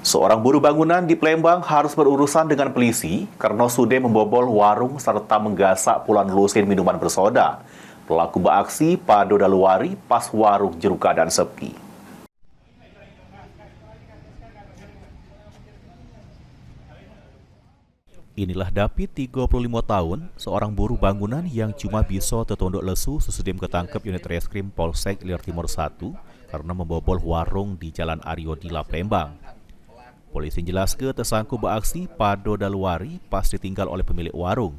Seorang buruh bangunan di Palembang harus berurusan dengan polisi karena sudah membobol warung serta menggasak puluhan lusin minuman bersoda. Pelaku beraksi pada daluari pas warung jeruk keadaan sepi. Inilah David, 35 tahun, seorang buruh bangunan yang cuma bisa tertunduk lesu sesudah ketangkep unit reskrim Polsek Ilir Timur 1 karena membobol warung di Jalan Aryo Dila, Palembang. Polisi menjelaskan tersangka beraksi pada daluari pas ditinggal oleh pemilik warung.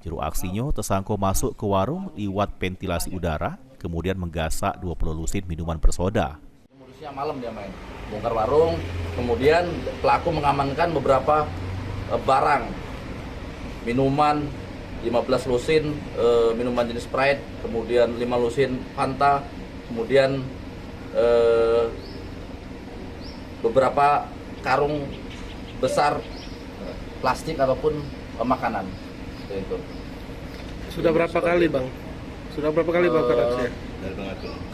Juru aksinya tersangka masuk ke warung lewat ventilasi udara, kemudian menggasak 20 lusin minuman bersoda. Modusnya malam dia main, bongkar warung, kemudian pelaku mengamankan beberapa barang, minuman, 15 lusin, minuman jenis Sprite, kemudian 5 lusin Fanta, kemudian beberapa karung besar plastik ataupun makanan. Itu. Sudah berapa kali bang? Sudah berapa kali bang beraksi?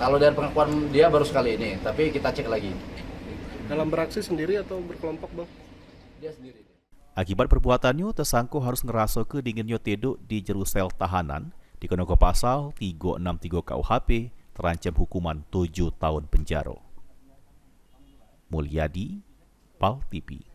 Kalau dari pengakuan dia baru sekali ini, tapi kita cek lagi. Dalam beraksi sendiri atau berkelompok bang? Dia sendiri. Akibat perbuatannya, tersangka harus ngerasa kedinginnya tidur di jero sel tahanan dikenakan pasal 363 KUHP terancam hukuman 7 tahun penjara. Mulyadi, PAL TV.